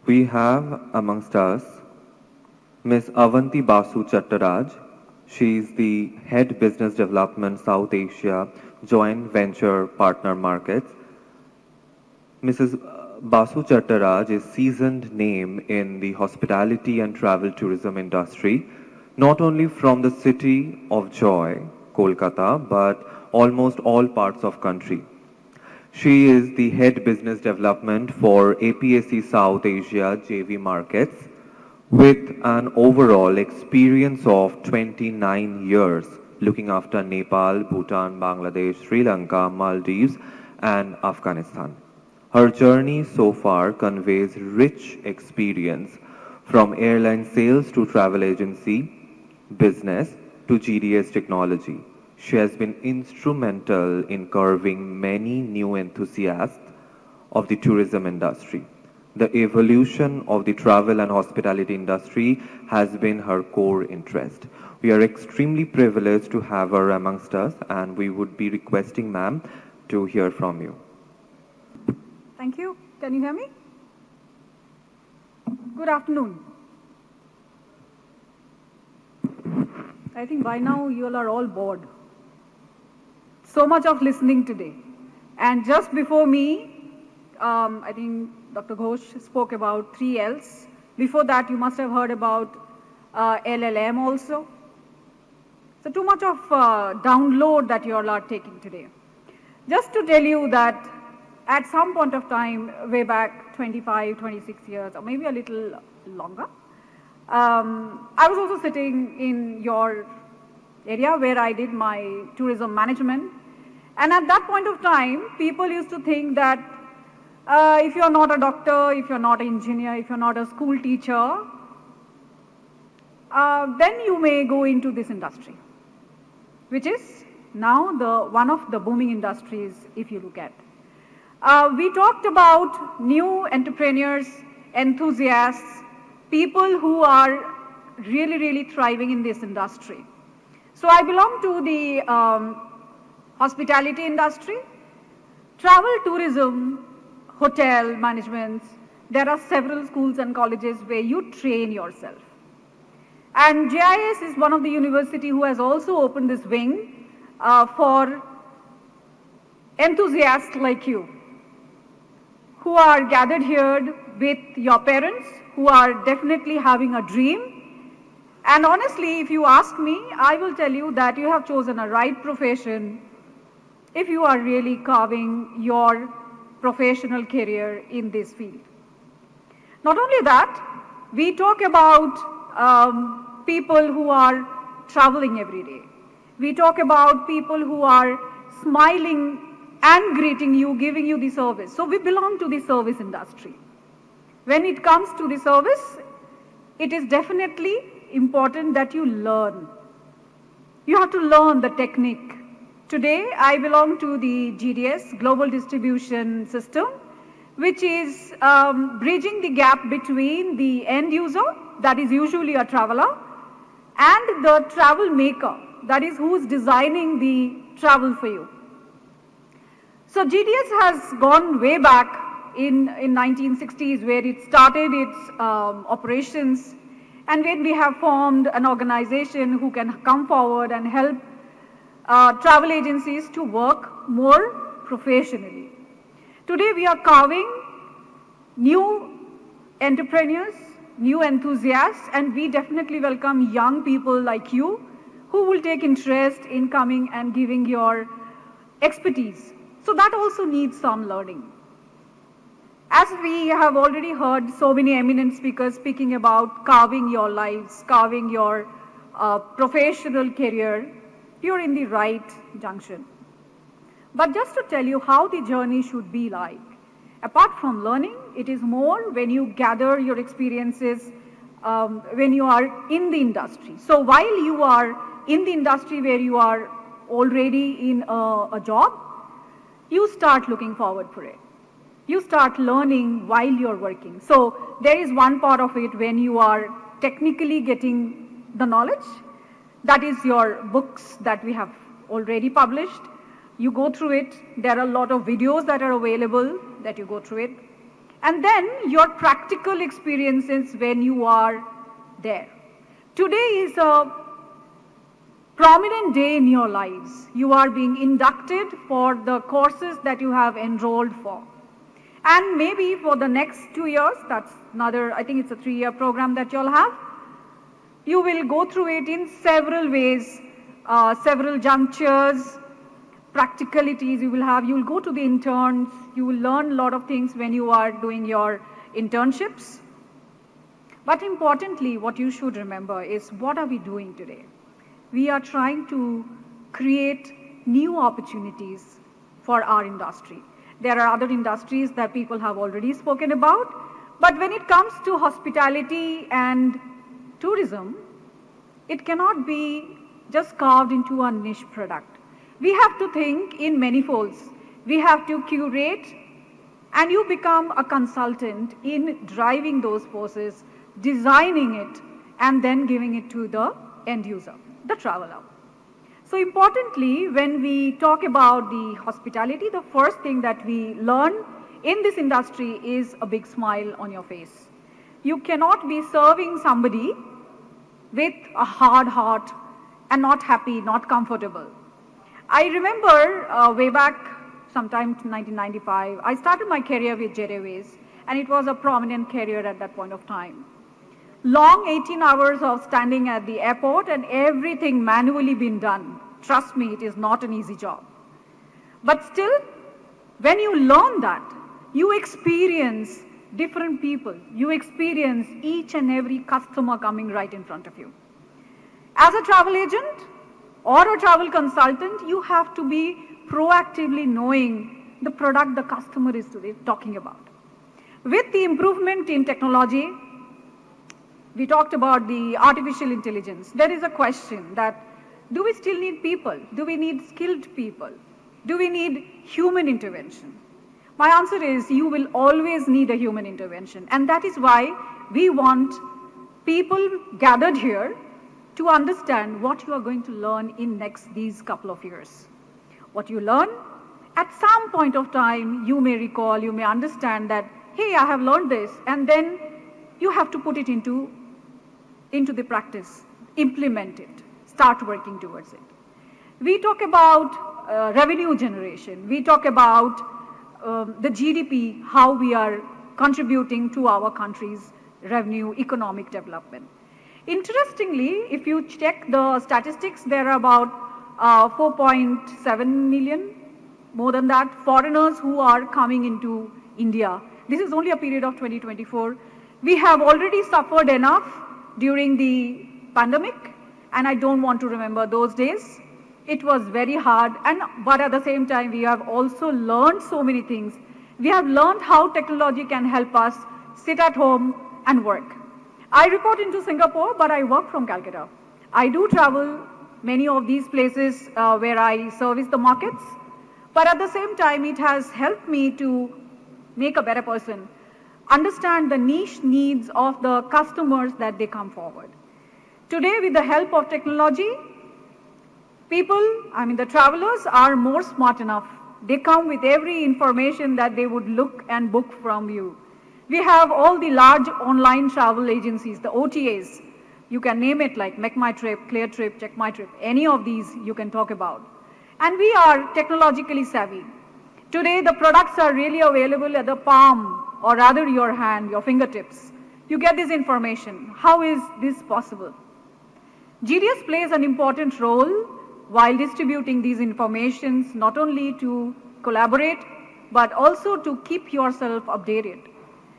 We have amongst us Ms. Avanti Basu Chattoraj. She is the Head Business Development South Asia Joint Venture Partner Markets. Mrs. Basu Chattoraj is seasoned name in the hospitality and travel tourism industry, not only from the city of joy, Kolkata, but almost all parts of country. She is the head business development for APAC South Asia JV markets with an overall experience of 29 years looking after Nepal, Bhutan, Bangladesh, Sri Lanka, Maldives and Afghanistan. Her journey so far conveys rich experience from airline sales to travel agency, business to GDS technology. She has been instrumental in curving many new enthusiasts of the tourism industry. The evolution of the travel and hospitality industry has been her core interest. We are extremely privileged to have her amongst us, and we would be requesting ma'am to hear from you. Thank you. Can you hear me? Good afternoon. I think by now you all are all bored. So much of listening today. And just before me, I think Dr. Ghosh spoke about 3 Ls. Before that, you must have heard about LLM also. So too much of download that you all are taking today. Just to tell you that at some point of time, way back 25, 26 years, or maybe a little longer, I was also sitting in your area where I did my tourism management. And at that point of time, people used to think that if you're not a doctor, if you're not an engineer, if you're not a school teacher, then you may go into this industry, which is now one of the booming industries if you look at. We talked about new entrepreneurs, enthusiasts, people who are really, really thriving in this industry. So I belong to the hospitality industry, travel, tourism, hotel management. There are several schools and colleges where you train yourself. And JIS is one of the university who has also opened this wing for enthusiasts like you, who are gathered here with your parents, who are definitely having a dream. And honestly, if you ask me, I will tell you that you have chosen a right profession if you are really carving your professional career in this field. Not only that, we talk about people who are traveling every day. We talk about people who are smiling and greeting you, giving you the service. So we belong to the service industry. When it comes to the service, it is definitely important that you learn. You have to learn the technique. Today, I belong to the GDS, Global Distribution System, which is bridging the gap between the end user, that is usually a traveler, and the travel maker, that is who's designing the travel for you. So GDS has gone way back in 1960s where it started its operations, and when we have formed an organization who can come forward and help travel agencies to work more professionally. Today we are carving new entrepreneurs, new enthusiasts, and we definitely welcome young people like you who will take interest in coming and giving your expertise. So that also needs some learning. As we have already heard so many eminent speakers speaking about carving your lives, carving your professional career, you're in the right junction. But just to tell you how the journey should be like, apart from learning, it is more when you gather your experiences when you are in the industry. So while you are in the industry where you are already in a job, you start looking forward for it. You start learning while you're working. So there is one part of it when you are technically getting the knowledge. That is your books that we have already published. You go through it. There are a lot of videos that are available that you go through it. and then your practical experiences when you are there. Today is a prominent day in your lives. You are being inducted for the courses that you have enrolled for. And maybe for the next 2 years, that's another, I think it's a 3-year program that you'll have, you will go through it in several ways, several junctures, practicalities you will go to the interns, you will learn a lot of things when you are doing your internships. But importantly, what you should remember is, what are we doing today? We are trying to create new opportunities for our industry. There are other industries that people have already spoken about, but when it comes to hospitality and tourism, it cannot be just carved into a niche product. We have to think in many folds. We have to curate, and you become a consultant in driving those forces, designing it, and then giving it to the end user, the traveler. So importantly, when we talk about the hospitality, the first thing that we learn in this industry is a big smile on your face. You cannot be serving somebody with a hard heart and not happy, not comfortable. I remember way back sometime in 1995, I started my career with Jet Airways, and it was a prominent career at that point of time. Long 18 hours of standing at the airport and everything manually being done. Trust me, it is not an easy job. But still, when you learn that, you experience different people. You experience each and every customer coming right in front of you. As a travel agent or a travel consultant, you have to be proactively knowing the product the customer is today talking about. With the improvement in technology, we talked about the artificial intelligence. There is a question that, do we still need people? Do we need skilled people? Do we need human intervention? My answer is, you will always need a human intervention. And that is why we want people gathered here to understand what you are going to learn in these couple of years. What you learn, at some point of time, you may recall, you may understand that, hey, I have learned this, and then you have to put it into the practice, implement it, start working towards it. We talk about revenue generation. We talk about the GDP, how we are contributing to our country's revenue, economic development. Interestingly, if you check the statistics, there are about 4.7 million, more than that, foreigners who are coming into India. This is only a period of 2024. We have already suffered enough during the pandemic, and I don't want to remember those days. It was very hard, but at the same time, we have also learned so many things. We have learned how technology can help us sit at home and work. I report into Singapore, but I work from Calcutta. I do travel many of these places where I service the markets, but at the same time, it has helped me to make a better person, understand the niche needs of the customers that they come forward. Today, with the help of technology, the travelers are more smart enough. They come with every information that they would look and book from you. We have all the large online travel agencies, the OTAs. You can name it like Make My Trip, Clear Trip, Check My Trip. Any of these you can talk about. And we are technologically savvy. Today, the products are really available at the palm, or rather your hand, your fingertips. You get this information. How is this possible? GDS plays an important role while distributing these informations, not only to collaborate, but also to keep yourself updated.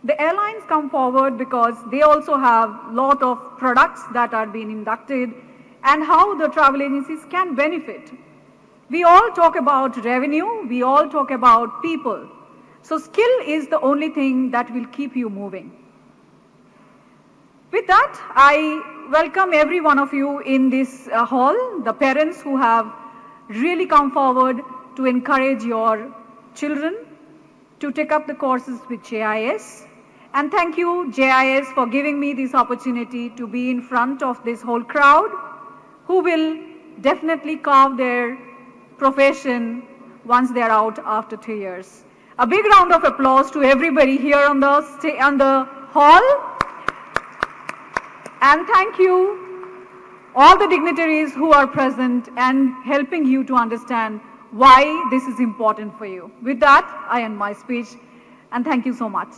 The airlines come forward because they also have a lot of products that are being inducted, and how the travel agencies can benefit. We all talk about revenue, we all talk about people. So skill is the only thing that will keep you moving. With that, I welcome every one of you in this hall, the parents who have really come forward to encourage your children to take up the courses with JIS. And thank you, JIS, for giving me this opportunity to be in front of this whole crowd who will definitely carve their profession once they're out after 3 years. A big round of applause to everybody here on the hall. And thank you, all the dignitaries who are present and helping you to understand why this is important for you. With that, I end my speech, and thank you so much.